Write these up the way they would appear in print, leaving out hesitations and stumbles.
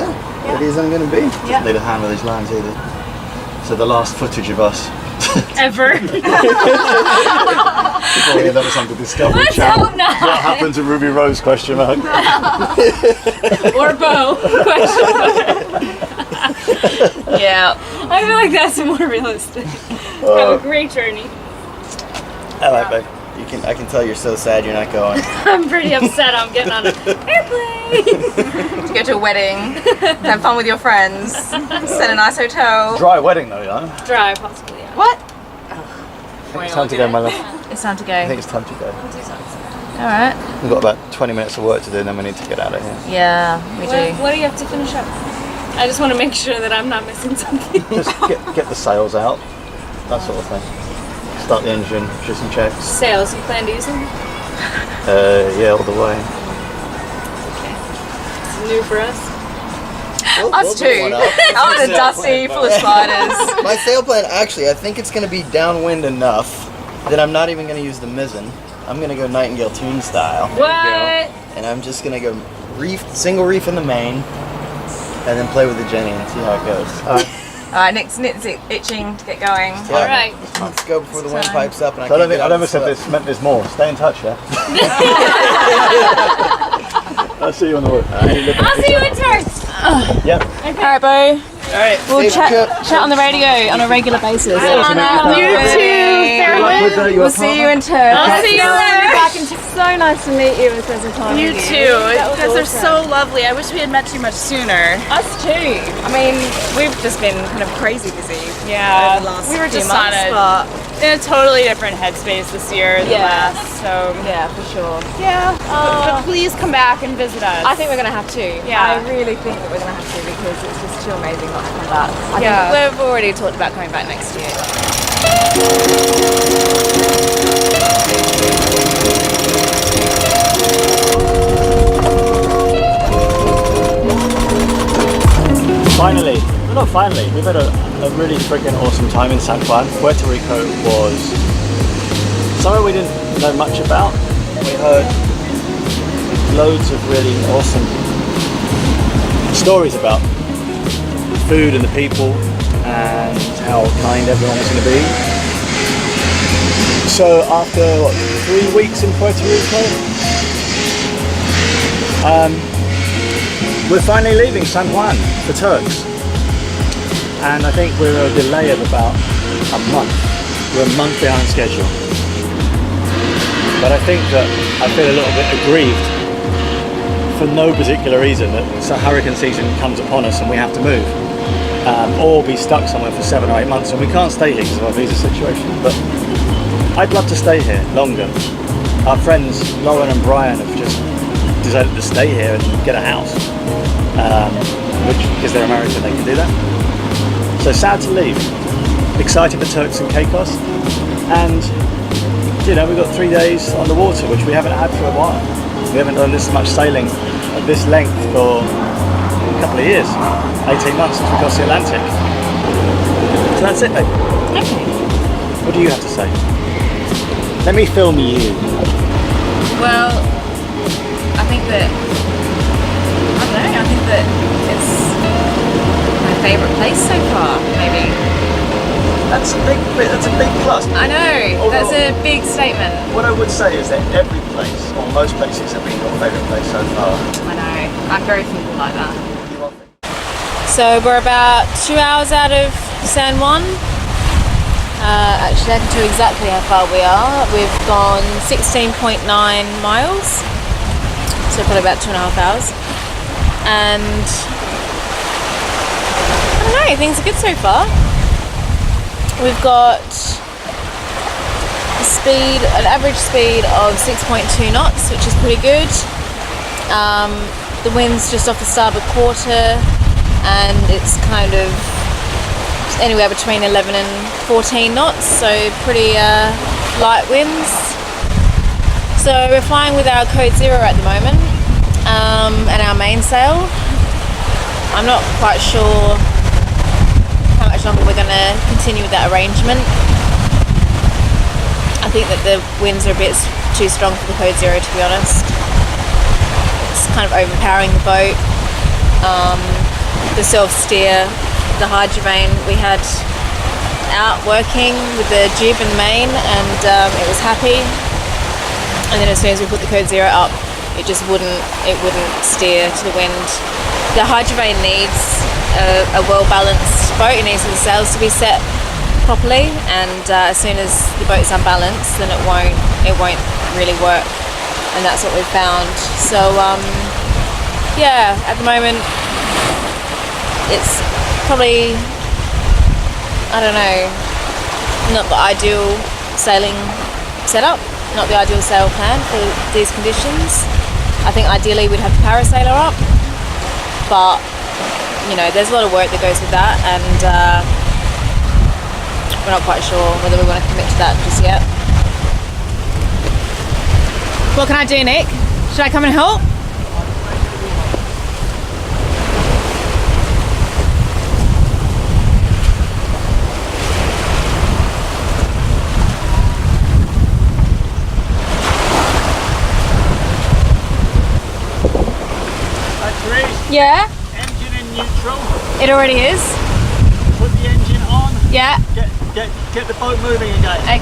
Yeah. It is only going to be. Doesn't need a hand with these lines either. So the last footage of us. Ever. That was on the Discovery Channel. What happened to Ruby Rose? Question mark. Or Bo? Question mark. Yeah. I feel like that's more realistic. Have a great journey. All right, babe. I can tell you're so sad you're not going. I'm pretty upset I'm getting on an airplane. To go to a wedding, have fun with your friends, stay in a nice hotel. Dry wedding though, yeah? Dry, possibly, yeah. What? I think it's time to go, my love. It's time to go. I think it's time to go. Alright. We've got about 20 minutes of work to do and then we need to get out of here. Yeah, we do. What do you have to finish up? I just want to make sure that I'm not missing something. Just get the sails out, that sort of thing. Start the engine, do some checks. Sails, you plan to use them? Yeah, all the way. Okay. It's new for us. Us too. Out in the dusty, full of spiders. My sail plan, actually, I think it's going to be downwind enough that I'm not even going to use the mizzen. I'm going to go Nightingale Tune style. What? And I'm just going to go single reef in the main, and then play with the Jenny and see how it goes. Alright, Nick's itching to get going. Yeah. Alright. Let's go before the wind pipes up. And I never said this meant there's more. Stay in touch, yeah? I'll see you on the way. I'll see you in Turks. Yep. Okay. Alright, Bo. Alright. We'll chat on the radio on a regular basis. You too, Farrell. We'll see you in Turks. I'll see you later. So nice to meet you. It was such a time. You too. You guys are so lovely. I wish we had met you much sooner. Us too. I mean, we've just been kind of crazy busy. Yeah. Over the last We were just few months, in a totally different headspace this year than last. So yeah, for sure. yeah. But please come back and visit us. I think we're gonna have to. Yeah. I really think that we're gonna have to because it's just too amazing not to come back. I Yeah. think we've already talked about coming back next year. Finally, well, not finally, we've had a really freaking awesome time in San Juan. Puerto Rico was somewhere we didn't know much about. We heard loads of really awesome stories about the food and the people and how kind everyone was going to be. So after 3 weeks in Puerto Rico, we're finally leaving San Juan for Turks, and I think we're a delay of about a month. We're a month behind schedule, but I think that I feel a little bit aggrieved for no particular reason that hurricane season comes upon us and we have to move, or be stuck somewhere for 7 or 8 months, and we can't stay here because of our visa situation. But I'd love to stay here longer. Our friends Lauren and Brian have just decided to stay here and get a house, which, because they're American, they can do that. So sad to leave. Excited for Turks and Caicos, and you know, we've got 3 days on the water, which we haven't had for a while. We haven't done this much sailing at this length for a couple of years, 18 months since we crossed the Atlantic. So that's it, babe. Okay. What do you have to say? Let me film you. Well, I think that it's my favourite place so far, maybe. That's a big plus. I know, that's a big statement. What I would say is that every place, or most places, have been your favourite place so far. I know, I'm very simple like that. So we're about 2 hours out of San Juan. Actually, I can tell you exactly how far we are. We've gone 16.9 miles, so probably about 2.5 hours. And I don't know, things are good so far. We've got an average speed of 6.2 knots, which is pretty good. The wind's just off the starboard quarter, and it's kind of anywhere between 11 and 14 knots, so pretty light winds. So we're flying with our code 0 at the moment, and our mainsail. I'm not quite sure how much longer we're going to continue with that arrangement. I think that the winds are a bit too strong for the code 0, to be honest. It's kind of overpowering the boat. the self-steer, the hydrovane we had out working with the jib and main, and it was happy. And then as soon as we put the Code Zero up, it wouldn't steer to the wind. The hydrovane needs a well-balanced boat. It needs the sails to be set properly, and as soon as the boat's unbalanced, then it won't really work, and that's what we've found. So yeah, at the moment it's probably, I don't know, not the ideal sailing setup, not the ideal sail plan for these conditions. I think ideally we'd have the parasailer up, but you know, there's a lot of work that goes with that, and we're not quite sure whether we want to commit to that just yet. What can I do, Nick? Should I come and help? Yeah? Engine in neutral. It already is? Put the engine on. Yeah. Get the boat moving again. Okay.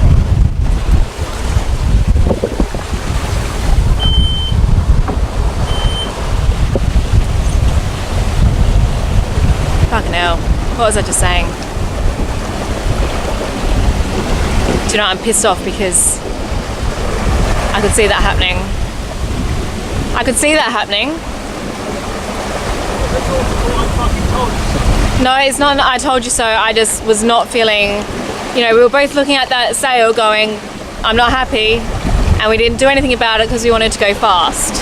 Fucking hell. What was I just saying? Do you know, I'm pissed off because I could see that happening. I could see that happening. No, it's not I told you so. I just was not feeling, you know, we were both looking at that sail going, I'm not happy, and we didn't do anything about it because we wanted to go fast.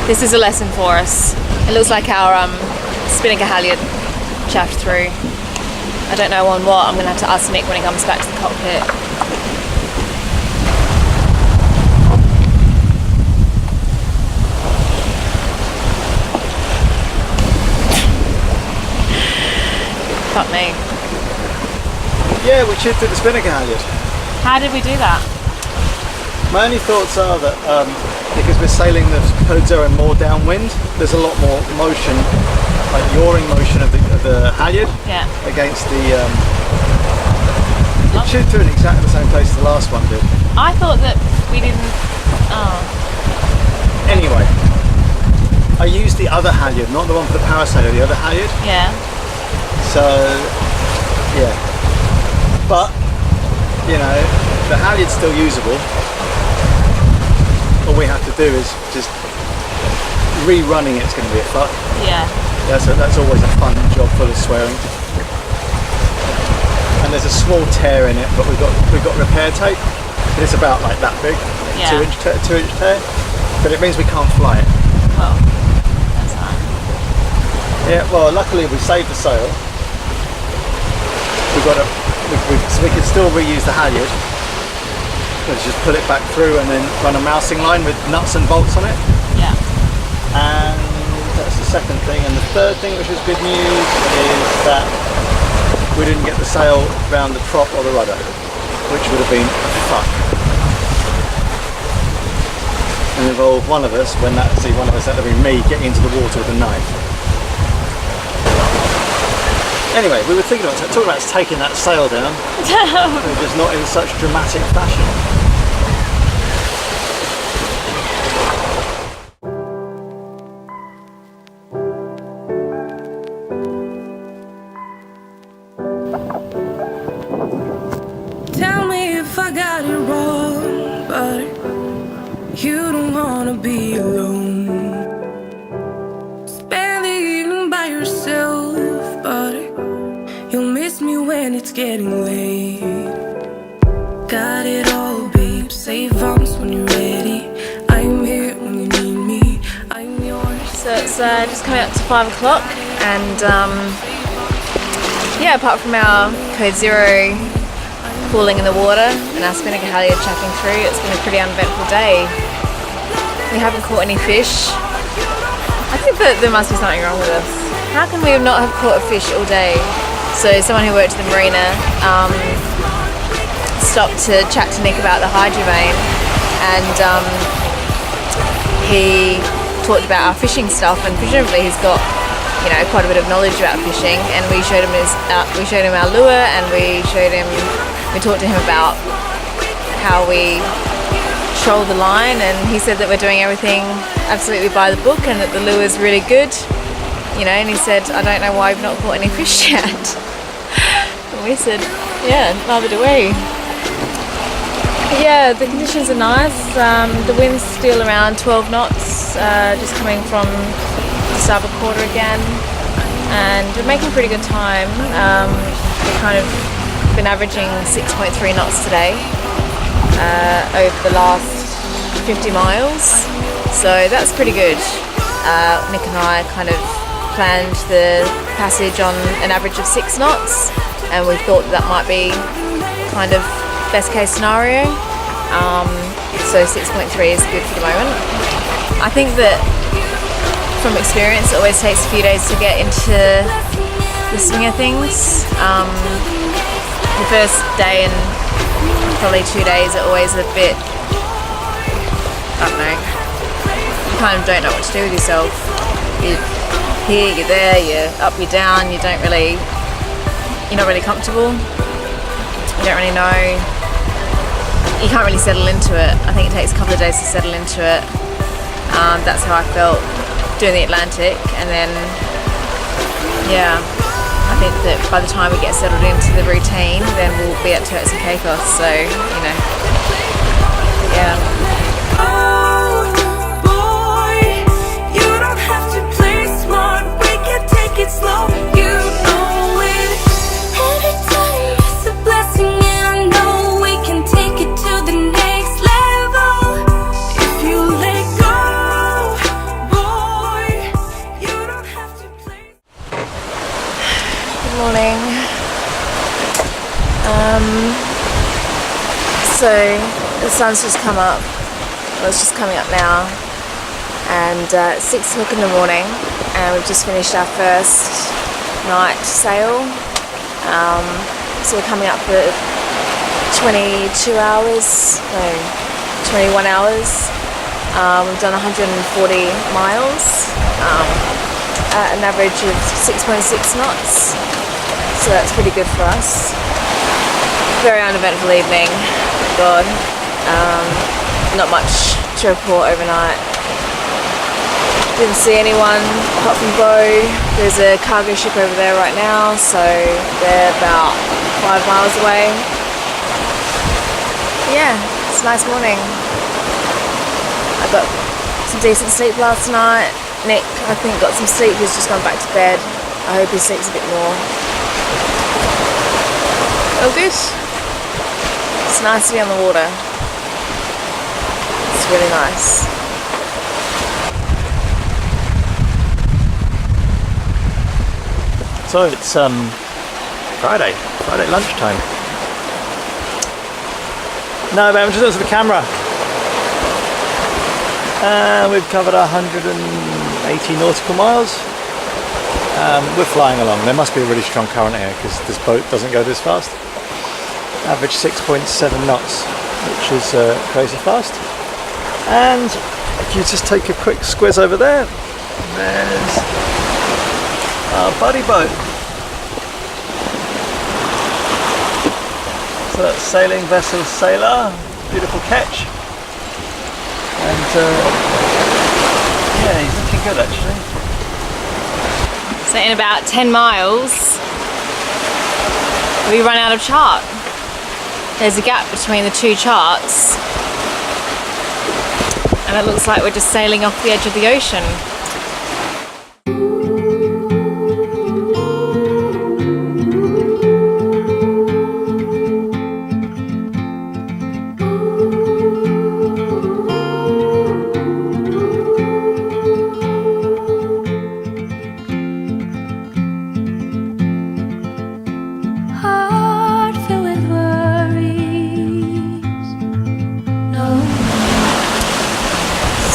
This is a lesson for us. It looks like our spinnaker halyard chaffed through. I don't know on what. I'm going to have to ask Nick when he comes back to the cockpit. Fuck me. Yeah, we chipped at the spinnaker halyard. How did we do that? My only thoughts are that because we're sailing the Code Zero more downwind, there's a lot more motion, like yawing motion of the halyard against the. It chipped through in exactly the same place the last one did. I thought that we didn't. Oh. Anyway, I used the other halyard, not the one for the parasailer, the other halyard. Yeah. So, yeah. But, you know, the halyard's still usable. All we have to do is just rerunning it's going to be a fuck. Yeah. That's always a fun job full of swearing. And there's a small tear in it, but we've got repair tape. And it's about like that big, Yeah. 2 inch tear. But it means we can't fly it. Well, that's fine. Yeah. Well, luckily we saved the sail. So we can still reuse the halyard. Let's just put it back through and then run a mousing line with nuts and bolts on it. Yeah. And that's the second thing. And the third thing, which is good news, is that we didn't get the sail round the prop or the rudder, which would have been a fuck. And involved one of us, one of us, that would have been me, getting into the water with a knife. Anyway, we were talking about taking that sail down, but just not in such dramatic fashion. Tell me if I got it wrong, but you don't wanna be alone. Spend the evening by yourself, but you'll miss me when it's getting late. Got it all, babe. Save arms when you're ready. I'm here when you need me. I'm yours. So it's just coming up to 5 o'clock, and yeah, apart from our Code Zero cooling in the water and our spinnaker halyard chapping through, it's been a pretty uneventful day. We haven't caught any fish. I think that there must be something wrong with us. How can we not have caught a fish all day? So someone who worked at the marina stopped to chat to Nick about the hydrovane, and he talked about our fishing stuff, and presumably he's got quite a bit of knowledge about fishing, and we showed him our lure, and we talked to him about how we troll the line, and he said that we're doing everything absolutely by the book and that the lure's really good, and he said, I don't know why we've not caught any fish yet. And we said, yeah, neither do we. Yeah, the conditions are nice. The wind's still around 12 knots, just coming from the starboard quarter again, and we're making pretty good time. We've kind of been averaging 6.3 knots today over the last 50 miles, so that's pretty good. Nick and I kind of planned the passage on an average of 6 knots, and we thought that might be kind of best case scenario. So 6.3 is good for the moment. I think that from experience it always takes a few days to get into the swing of things. The first day and probably 2 days are always a bit, I don't know, you kind of don't know what to do with yourself. You're here, you're there, you're up, you're down, you're not really comfortable. You don't really know, you can't really settle into it. I think it takes a couple of days to settle into it. That's how I felt doing the Atlantic, and then I think that by the time we get settled into the routine, then we'll be at Turks and Caicos, so yeah. Oh boy, you don't have to play smart, we can take it slow, you know it. Every time it's a blessing, and I know we can take it to the next level. If you let go, boy, you don't have to play. Good morning. So the sun's just come up. Well, it's just coming up now, and it's 6 o'clock in the morning, and we've just finished our first night sail. So we're coming up for 21 hours. We've done 140 miles at an average of 6.6 knots, so that's pretty good for us. Very uneventful evening, thank God. Not much to report overnight. Didn't see anyone apart from Bo. There's a cargo ship over there right now, so they're about 5 miles away. Yeah, it's a nice morning. I got some decent sleep last night. Nick, I think, got some sleep. He's just gone back to bed. I hope he sleeps a bit more. All good. It's nice to be on the water. It's really nice. So it's Friday lunchtime. No, but I'm just looking at the camera. We've covered 180 nautical miles. We're flying along. There must be a really strong current here because this boat doesn't go this fast. Average 6.7 knots, which is crazy fast. And if you just take a quick squiz over there, there's our buddy boat. So that's Sailing Vessel Sailor, beautiful catch. And yeah, he's looking good actually. So in about 10 miles, we run out of chart. There's a gap between the two charts, and it looks like we're just sailing off the edge of the ocean. Heart filled with worries. No.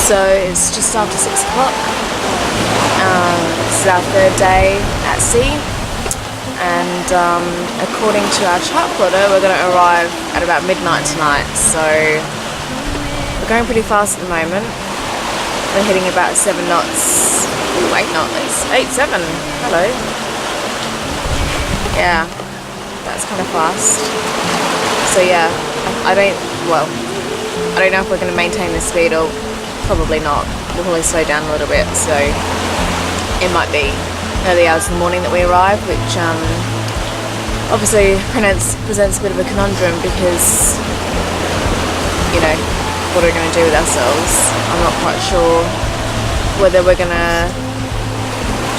So it's just after 6 o'clock. This is our third day at sea, and according to our chart plotter, we're going to arrive at about midnight tonight. So we're going pretty fast at the moment. We're hitting about 7 knots Ooh, 8 knots. It's 8.7. Hello. Yeah, that's kind of fast. So yeah, I don't know if we're going to maintain this speed or probably not. We'll probably slow down a little bit, so it might be early hours in the morning that we arrive, which obviously presents a bit of a conundrum because, you know, what are we going to do with ourselves? I'm not quite sure whether we're going to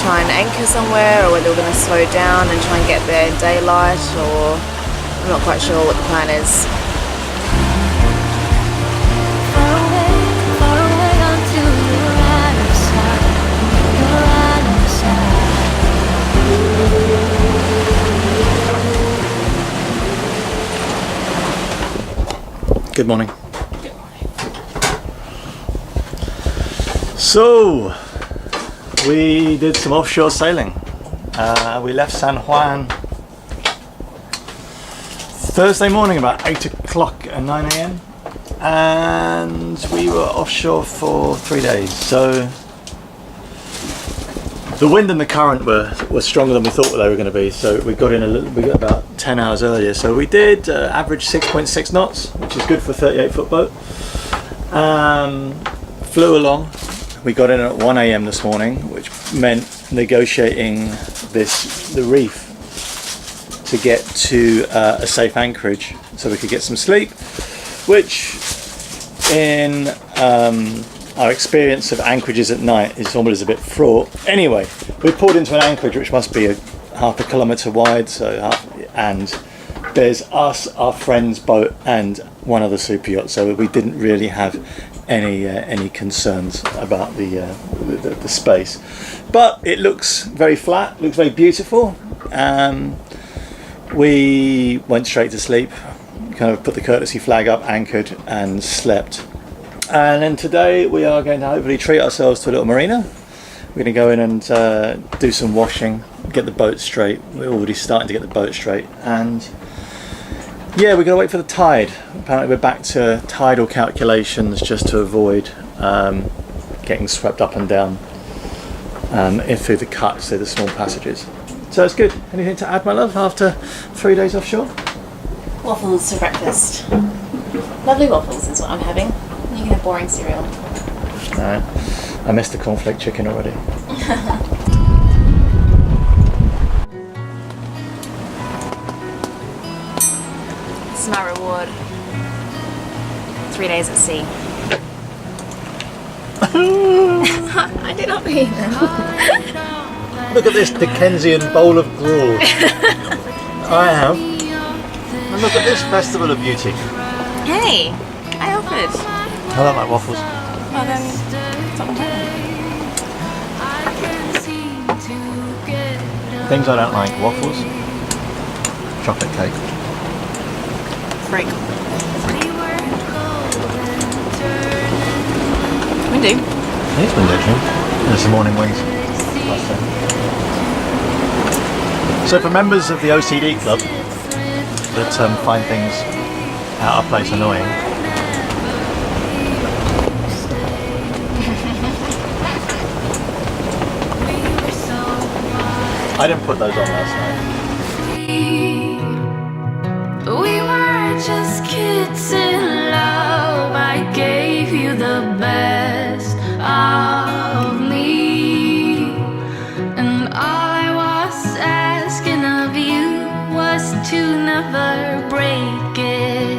try and anchor somewhere or whether we're going to slow down and try and get there in daylight, or I'm not quite sure what the plan is. Good morning. So, we did some offshore sailing. We left San Juan Thursday morning about 8 o'clock at 9 a.m. and we were offshore for 3 days. So the wind and the current were stronger than we thought they were going to be. So we got about 10 hours earlier. So we did average 6.6 knots, which is good for a 38-foot boat. Flew along. We got in at 1 a.m. this morning, which meant negotiating the reef to get to a safe anchorage so we could get some sleep, which in our experience of anchorages at night is almost a bit fraught. Anyway, we pulled into an anchorage which must be half a kilometre wide, and there's us, our friend's boat and one other super yacht, so we didn't really have any concerns about the space. But it looks very flat, looks very beautiful. We went straight to sleep, kind of put the courtesy flag up, anchored and slept. And then today we are going to hopefully treat ourselves to a little marina. We're going to go in and do some washing, get the boat straight. We're already starting to get the boat straight, and yeah, we're going to wait for the tide. Apparently we're back to tidal calculations just to avoid getting swept up and down in through the cuts, through the small passages. So it's good. Anything to add, my love, after 3 days offshore? Waffles for breakfast. Lovely waffles is what I'm having. You can have boring cereal. No, I missed the cornflake chicken already. This is my reward. 3 days at sea. I did not mean that. Look at this Dickensian bowl of gruel. I have. And look at this festival of beauty. Hey, I offered. I don't like waffles. Well then, it's not my turn. Things I don't like: waffles, chocolate cake. Freak. Windy. It's windy actually. There's some morning wings. So for members of the OCD club that find things out of place annoying, I didn't put those on last night. We were just kids in love. I gave you the best of me, and all I was asking of you was to never break it.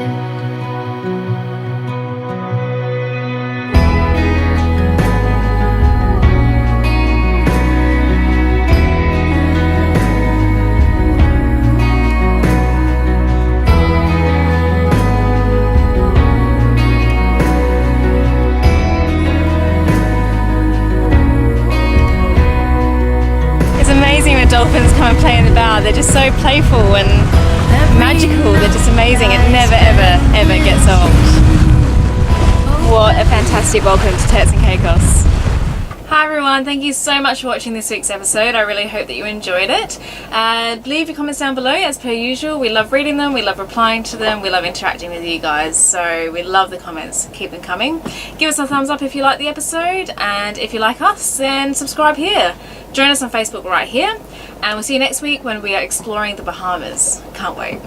Dolphins come and play in the bow. They're just so playful and magical. They're just amazing. It never ever gets old. What a fantastic welcome to Turks and Caicos. Hi everyone, thank you so much for watching this week's episode. I really hope that you enjoyed it. Leave your comments down below as per usual. We love reading them, we love replying to them, we love interacting with you guys, so we love the comments. Keep them coming. Give us a thumbs up if you like the episode, and if you like us, then subscribe here. Join us on Facebook right here, and we'll see you next week when we are exploring the Bahamas. Can't wait.